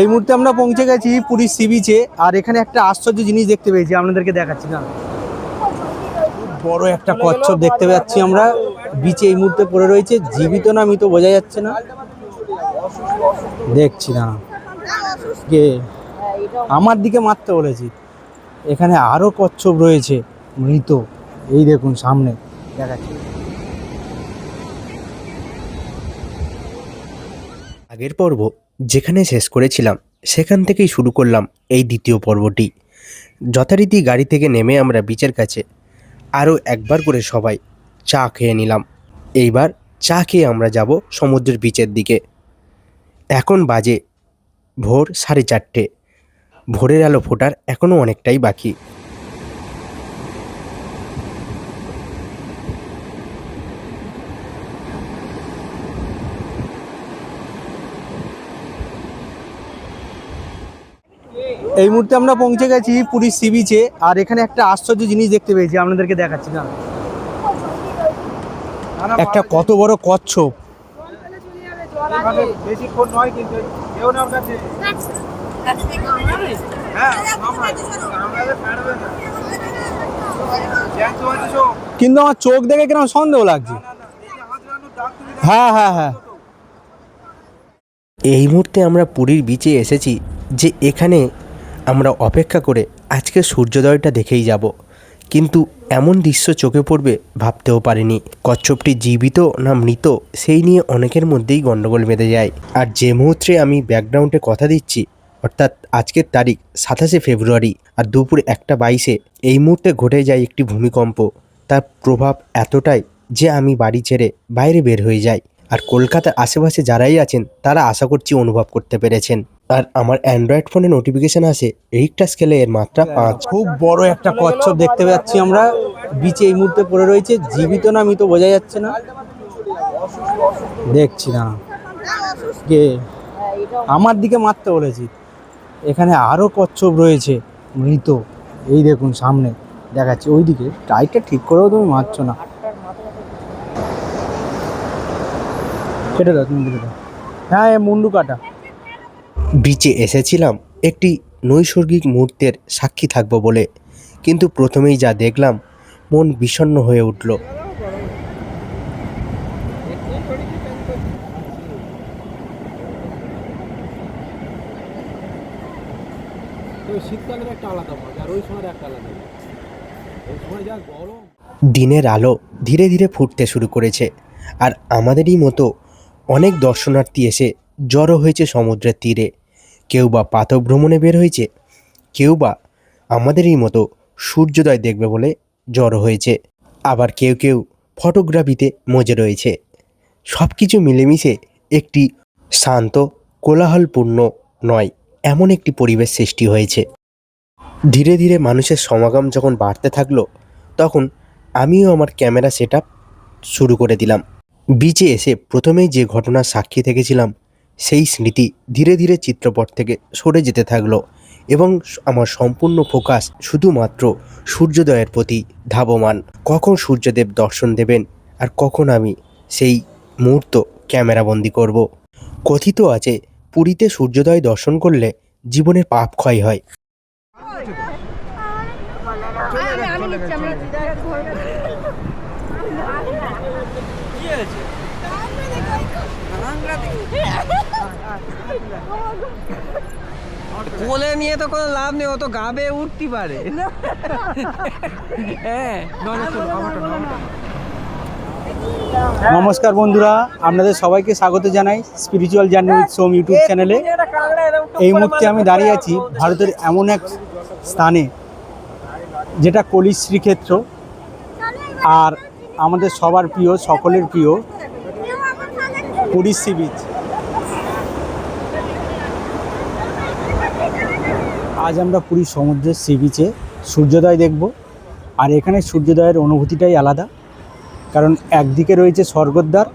এই মুহূর্তে আমরা পৌঁছে গেছি পুরীর সি বিচে। আর এখানে একটা আশ্চর্য জিনিস দেখতে পেয়েছি, আপনাদেরকে দেখাচ্ছি না। বড় একটা কচ্ছপ দেখতে পাচ্ছি আমরা বিচে এই মুহূর্তে পড়ে রয়েছে, জীবিত না মৃত বোঝা যাচ্ছে না। দেখছি না কে আমার দিকে মারতে বলেছি। এখানে আরো কচ্ছপ রয়েছে মৃত, এই দেখুন সামনে দেখাচ্ছি। আগের পর্ব যেখানে শেষ করেছিলাম সেখান থেকেই শুরু করলাম এই দ্বিতীয় পর্বটি। যথারীতি গাড়ি থেকে নেমে আমরা বিচের কাছে আরও একবার করে সবাই চা খেয়ে নিলাম। এইবার চা খেয়ে আমরা যাব সমুদ্রের বিচের দিকে। এখন বাজে ভোর 4:30। ভোরের আলো ফোটার এখনও অনেকটাই বাকি। এই মুহূর্তে আমরা পৌঁছে গেছি পুরীর সি বিচে। আর এখানে একটা আশ্চর্য জিনিস দেখতে পেয়েছি, আপনাদেরকে দেখাচ্ছি না। একটা কত বড় কচ্ছপ। কিন্তু আমার চোখ দেখে কেন সন্দেহ লাগছে। হ্যাঁ হ্যাঁ হ্যাঁ, এই মুহূর্তে আমরা পুরীর বিচে এসেছি যে এখানে আমরা অপেক্ষা করে আজকে সূর্যোদয়টা দেখেই যাব, কিন্তু এমন দৃশ্য চোখে পড়বে ভাবতেও পারিনি। কচ্ছপটি জীবিত না মৃত সেই নিয়ে অনেকের মধ্যেই গণ্ডগোল বেঁধে যায়। আর যে মুহূর্তে আমি ব্যাকগ্রাউন্ডে কথা দিচ্ছি, অর্থাৎ আজকের তারিখ 27শে ফেব্রুয়ারি আর দুপুর 1:22 এই মুহূর্তে ঘটে যায় একটি ভূমিকম্প। তার প্রভাব এতটাই যে আমি বাড়ি ছেড়ে বাইরে বের হয়ে যাই। আর কলকাতার আশেপাশে যারাই আছেন তারা আশা করছি অনুভব করতে পেরেছেন। আর আমার অ্যান্ড্রয়েড ফোনে নোটিফিকেশান আসে রিক্টার স্কেলে এর মাত্রা 5। খুব বড় একটা কচ্ছপ দেখতে পাচ্ছি আমরা বিচে এই মুহূর্তে পড়ে রয়েছে, জীবিত না মৃত বোঝা যাচ্ছে না। দেখছি না কে আমার দিকে মারতে বলেছি। এখানে আরো কচ্ছপ রয়েছে মৃত, এই দেখুন সামনে দেখাচ্ছি। ওইদিকে টাইটটা ঠিক করেও তুমি মারছো না। কেটে দাও তুমি, কেটে দাও। হ্যাঁ, মুন্ডু কাটা। বিচে এসেছিলাম একটি নৈসর্গিক মুহূর্তের সাক্ষী থাকব বলে, কিন্তু প্রথমেই যা দেখলাম মন বিষণ্ণ হয়ে উঠল। শীতকালের একটা আলাদা মজা, আর ওই সময় একটা আলাদা। ওই সময় যা গরম। দিনের আলো ধীরে ধীরে ফুটতে শুরু করেছে, আর আমাদেরই মতো অনেক দর্শনার্থী এসে জড়ো হয়েছে সমুদ্রের তীরে। কেউ বা পাথর ভ্রমণে বের হয়েছে, কেউ বা আমাদেরই মতো সূর্যোদয় দেখবে বলে জড়ো হয়েছে, আবার কেউ কেউ ফটোগ্রাফিতে মজে রয়েছে। সব কিছু মিলেমিশে একটি শান্ত কোলাহলপূর্ণ নয় এমন একটি পরিবেশ সৃষ্টি হয়েছে। ধীরে ধীরে মানুষের সমাগম যখন বাড়তে থাকলো, তখন আমিও আমার ক্যামেরা সেটআপ শুরু করে দিলাম। বিচে এসে প্রথমেই যে ঘটনার সাক্ষী থেকেছিলাম সেই স্মৃতি ধীরে ধীরে চিত্রপট থেকে সরে যেতে থাকলো, এবং আমার সম্পূর্ণ ফোকাস শুধুমাত্র সূর্যোদয়ের প্রতি ধাবমান। কখন সূর্যদেব দর্শন দেবেন আর কখন আমি সেই মুহূর্ত ক্যামেরাবন্দি করব। কথিত আছে পুরীতে সূর্যোদয় দর্শন করলে জীবনের পাপ ক্ষয় হয়। কোলে নিয়ে তো কোনো লাভ নেই, ও তো গা বেয়ে উঠতে পারে। নমস্কার বন্ধুরা, আপনাদের সবাইকে স্বাগত জানাই spiritual journey with Som YouTube চ্যানেলে। এই মুহূর্তে আমি দাঁড়িয়ে আছি ভারতের এমন এক স্থানে যেটা কলির শ্রীক্ষেত্র, আর আমাদের সবার প্রিয়, সকলের প্রিয় পুরীর সি বিচ। আজ আমরা পুরীর সমুদ্রের সি বিচে সূর্যোদয় দেখব। আর এখানে সূর্যোদয়ের অনুভূতিটাই আলাদা, কারণ একদিকে রয়েছে স্বর্গদ্বার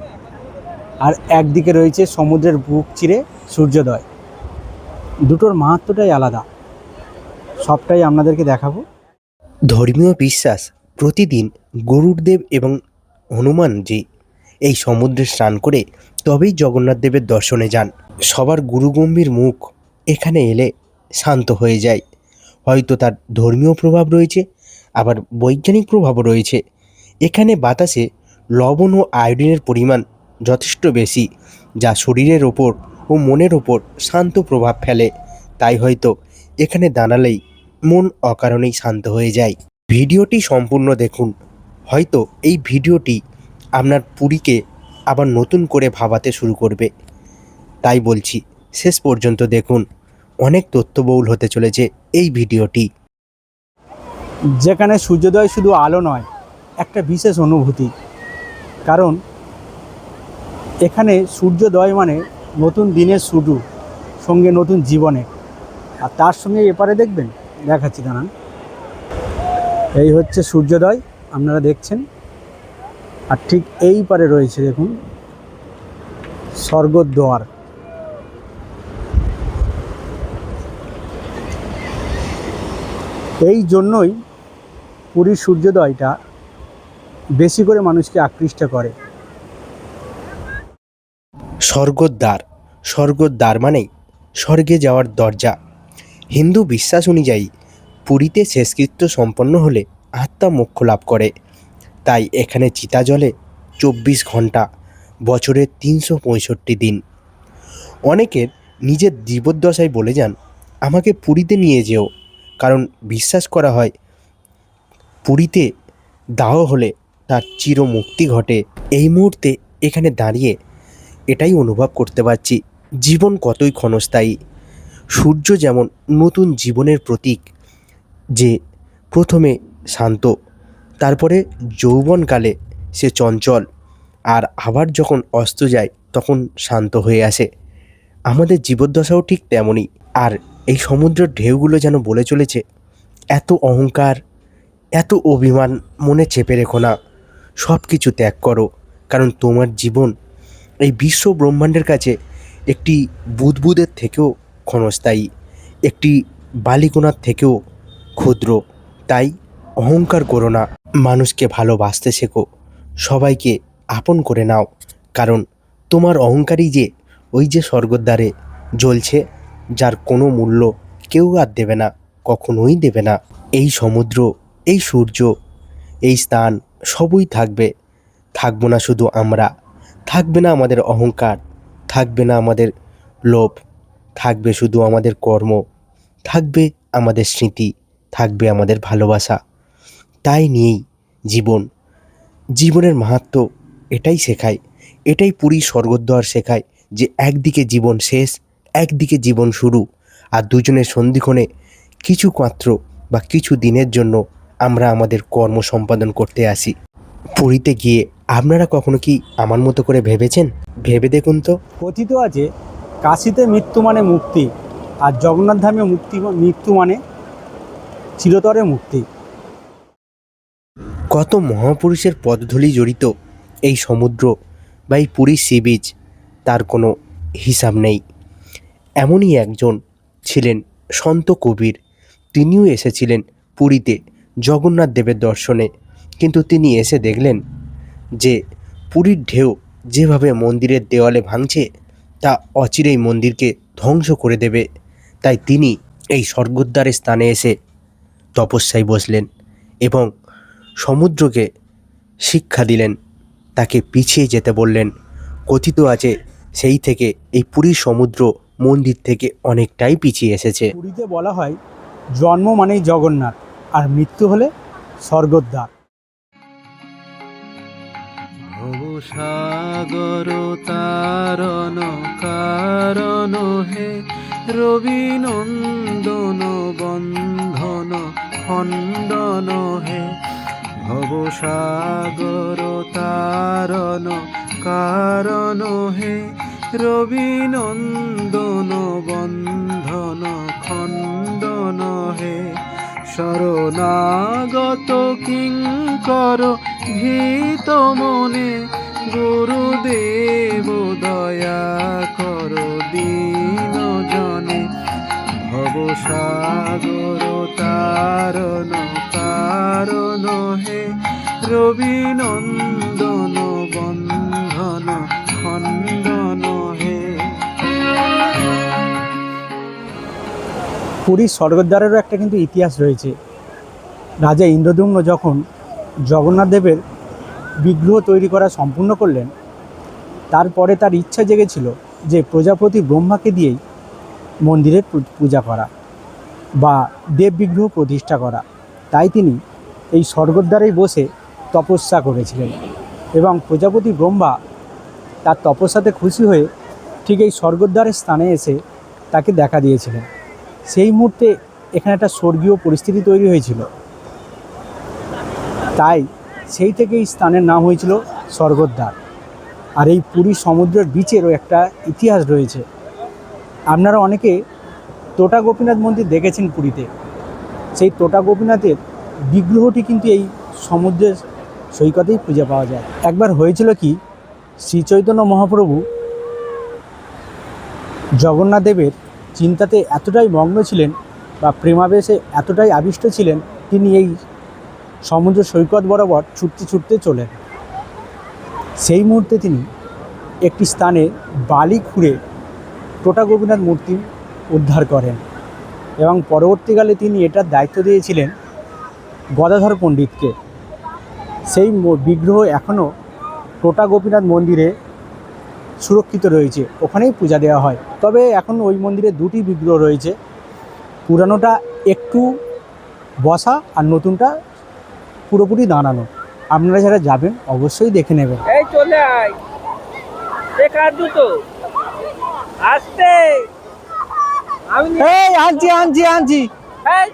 আর একদিকে রয়েছে সমুদ্রের বুক চিরে সূর্যোদয়। দুটোর মাহাত্ম্যটাই আলাদা, সবটাই আপনাদেরকে দেখাবো। ধর্মীয় বিশ্বাস প্রতিদিন গরুড়দেব এবং হনুমানজি এই সমুদ্রে স্নান করে তবেই জগন্নাথ দেবের দর্শনে যান। সবার গুরুগম্ভীর মুখ এখানে এলে শান্ত হয়ে যায়। হয়তো তার ধর্মীয় প্রভাব রয়েছে, আবার বৈজ্ঞানিক প্রভাবও রয়েছে। এখানে বাতাসে লবণ ও আয়োডিনের পরিমাণ যথেষ্ট বেশি, যা শরীরের ওপর ও মনের ওপর শান্ত প্রভাব ফেলে। তাই হয়তো এখানে দাঁড়ালেই মন অকারণেই শান্ত হয়ে যায়। ভিডিওটি সম্পূর্ণ দেখুন, হয়তো এই ভিডিওটি আপনার পুরীকে আবার নতুন করে ভাবাতে শুরু করবে। তাই বলছি, শেষ পর্যন্ত দেখুন, অনেক তথ্যবহুল হতে চলেছে এই ভিডিওটি। যেখানে সূর্যোদয় শুধু আলো নয়, একটা বিশেষ অনুভূতি। কারণ এখানে সূর্যোদয় মানে নতুন দিনের শুরু, সঙ্গে নতুন জীবনে। আর তার সঙ্গে এপারে দেখবেন, দেখাচ্ছি দাঁড়ান। এই হচ্ছে সূর্যোদয়, আপনারা দেখছেন। আর ঠিক এই পারে রয়েছে দেখুন স্বর্গদ্বার। এই জন্যই পুরীর সূর্যোদয়টা বেশি করে মানুষকে আকৃষ্ট করে। স্বর্গদ্বার, স্বর্গদ্বার মানেই স্বর্গে যাওয়ার দরজা। হিন্দু বিশ্বাস অনুযায়ী পুরীতে শেষকৃত্য সম্পন্ন হলে আত্মা মোক্ষ লাভ করে। তাই এখানে চিতা জ্বলে 24 ঘন্টা, বছরের 365 দিন। অনেকের নিজের জীবদ্দশায় বলে যান, আমাকে পুরীতে নিয়ে যেও, কারণ বিশ্বাস করা হয় পুরীতে দাহ হলে তার চিরমুক্তি ঘটে। এই মুহূর্তে এখানে দাঁড়িয়ে এটাই অনুভব করতে পারছি, জীবন কতই ক্ষণস্থায়ী। সূর্য যেমন নতুন জীবনের প্রতীক, যে প্রথমে শান্ত, তারপরে যৌবনকালে সে চঞ্চল, আর আবার যখন অস্ত যায় তখন শান্ত হয়ে আসে। আমাদের জীবদ্দশাও ঠিক তেমনই। আর এই সমুদ্রের ঢেউগুলো যেন বলে চলেছে, এত অহংকার, এত অভিমান মনে চেপে রেখো না, সব কিছু ত্যাগ করো। কারণ তোমার জীবন এই বিশ্ব ব্রহ্মাণ্ডের কাছে একটি বুদবুদের থেকেও ক্ষণস্থায়ী, একটি বালিকণার থেকেও ক্ষুদ্র। তাই অহংকার করো না, মানুষকে ভালোবাসতে শেখো, সবাইকে আপন করে নাও। কারণ তোমার অহংকারই যে ওই যে স্বর্গদ্বারে জ্বলছে, যার কোনো মূল্য কেউ আর দেবে না, কখনোই দেবে না। এই সমুদ্র, এই সূর্য, এই স্থান সবই থাকবে। থাকবো না শুধু আমরা, থাকবে না আমাদের অহংকার, থাকবে না আমাদের লোভ, থাকবে শুধু আমাদের কর্ম, থাকবে আমাদের স্মৃতি, থাকবে আমাদের ভালোবাসা। তাই নিয়েই জীবন, জীবনের মাহাত্ম্য এটাই শেখায়, এটাই পুরীর স্বর্গদ্বার শেখায়, যে একদিকে জীবন শেষ, একদিকে জীবন শুরু। আর দুজনের সন্ধিক্ষণে কিছু মাত্র বা কিছু দিনের জন্য আমরা আমাদের কর্ম সম্পাদন করতে আসি। পুরীতে গিয়ে আপনারা কখনো কি আমার মতো করে ভেবেছেন? ভেবে দেখুন তো। কথিত আছে, কাশীতে মৃত্যু মানে মুক্তি, আর জগন্নাথ ধামে মৃত্যু মানে চিরতরে মুক্তি। কত মহাপুরুষের পদধূলি জড়িত এই সমুদ্র বা এই পুরীর সি বিচ, তার কোনো হিসাব নেই। এমনই একজন ছিলেন সন্ত কবির। তিনিও এসেছিলেন পুরীতে জগন্নাথ দেবের দর্শনে, কিন্তু তিনি এসে দেখলেন যে পুরীর ঢেউ যেভাবে মন্দিরের দেওয়ালে ভাঙছে, তা অচিরেই মন্দিরকে ধ্বংস করে দেবে। তাই তিনি এই স্বর্গদ্বারের স্থানে এসে তপস্যায় বসলেন এবং সমুদ্রকে শিক্ষা দিলেন, তাকে পিছিয়ে যেতে বললেন। কথিত আছে সেই থেকে এই পুরীর সমুদ্র মন্দির থেকে অনেকটাই পিছিয়ে এসেছে। পুরীতে বলা হয়, জন্ম মানেই জগন্নাথ, আর মৃত্যু হলে স্বর্গদ্বার। ভবসাগর তারণ কারণ হে, রবি নন্দন বন্ধন খণ্ডন হে। ভবসাগর তারণ কারণ হে, রবি নন্দন বন্ধন খণ্ডন হে। শরণাগত কিঙ্কর ভীত মনে, গুরুদেব দয়া কর দীন জনে। ভবসাগর তারণ কারণ হে, রবি নন্দন বন্ধন খণ্ডন হে। পুরীর স্বর্গদ্বারেরও একটা কিন্তু ইতিহাস রয়েছে। রাজা ইন্দ্রদ্যুম্ন যখন জগন্নাথ দেবের বিগ্রহ তৈরি করা সম্পূর্ণ করলেন, তারপরে তার ইচ্ছা জেগেছিল যে প্রজাপতি ব্রহ্মাকে দিয়েই মন্দিরের পূজা করা বা দেব বিগ্রহ প্রতিষ্ঠা করা। তাই তিনি এই স্বর্গদ্বারেই বসে তপস্যা করেছিলেন এবং প্রজাপতি ব্রহ্মা তার তপস্যাতে খুশি হয়ে ঠিক এই স্বর্গদ্বারের স্থানে এসে তাকে দেখা দিয়েছিলেন। সেই মুহূর্তে এখানে একটা স্বর্গীয় পরিস্থিতি তৈরি হয়েছিল, তাই সেই থেকে এই স্থানের নাম হয়েছিল স্বর্গদ্বার। আর এই পুরী সমুদ্রের বিচেরও একটা ইতিহাস রয়েছে। আপনারা অনেকে তোটা গোপীনাথ মন্দির দেখেছেন পুরীতে, সেই তোটা গোপীনাথের বিগ্রহটি কিন্তু এই সমুদ্রের সৈকতেই খুঁজে পাওয়া যায়। একবার হয়েছিল কি, শ্রী চৈতন্য মহাপ্রভু জগন্নাথ দেবের চিন্তাতে এতটাই মগ্ন ছিলেন বা প্রেমাবেশে এতটাই আবিষ্ট ছিলেন, তিনি এই সমুদ্র সৈকত বরাবর ছুটতে ছুটতে চলেন। সেই মুহূর্তে তিনি একটি স্থানে বালি খুঁড়ে তোটা গোপীনাথ মূর্তি উদ্ধার করেন এবং পরবর্তীকালে তিনি এটার দায়িত্ব দিয়েছিলেন গদাধর পণ্ডিতকে। সেই বিগ্রহ এখনও তোটা গোপীনাথ মন্দিরে সুরক্ষিত রয়েছে, ওখানেই পূজা দেওয়া হয়। তবে এখন ওই মন্দিরে দুটি বিগ্রহ রয়েছে, পুরানোটা একটু বসা আর নতুনটা পুরোপুরি দাঁড়ানো। আপনারা যারা যাবেন অবশ্যই দেখে নেবেন। এই চলে আয়, কার জুতো আসতে আমি এই আনছি আনছি আনছি। এই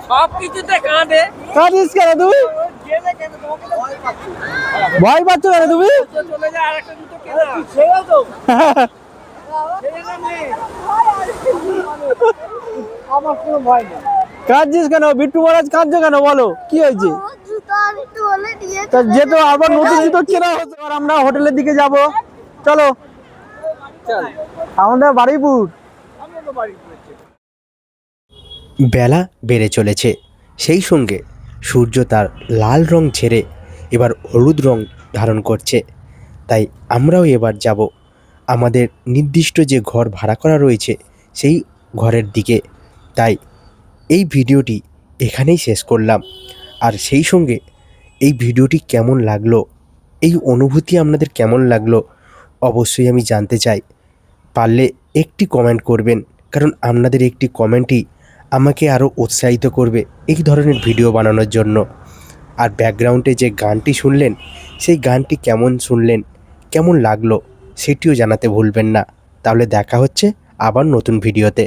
সব কিছুতে কাঁদে কাঁদিস কেন তুমি? ভয় পাচ্ছ কেন তুমি? চলে যায়, আরেকটা জুতো কেনা ছেড়ে দাও, ছেড়ে দে নে। আমার কোনো ভয় নেই। কাঁদছিস কেন বিট্টু মহারাজ? কাঁদছো কেন বলো, কি হয়েছে? তা যেত আবার নতুন জুতো কেনা হতো। আর আমরা হোটেলের দিকে যাব, চলো। আমাদের বারুইপুর। বেলা বেড়ে চলেছে, সেই সঙ্গে সূর্য তার লাল রং ছেড়ে এবার হলুদ রং ধারণ করছে। তাই আমরাও এবার যাব আমাদের নির্দিষ্ট যে ঘর ভাড়া করা রয়েছে সেই ঘরের দিকে। তাই এই ভিডিওটি এখানেই শেষ করলাম। আর সেই সঙ্গে এই ভিডিওটি কেমন লাগলো, এই অনুভূতি আপনাদের কেমন লাগলো অবশ্যই আমি জানতে চাই। পারলে একটি কমেন্ট করবেন, কারণ আপনাদের একটি কমেন্টই আমাকে আরও উৎসাহিত করবে এই ধরনের ভিডিও বানানোর জন্য। আর ব্যাকগ্রাউন্ডে যে গানটি শুনলেন সেই গানটি কেমন শুনলেন, কেমন লাগলো সেটিও জানাতে ভুলবেন না। তাহলে দেখা হচ্ছে আবার নতুন ভিডিওতে।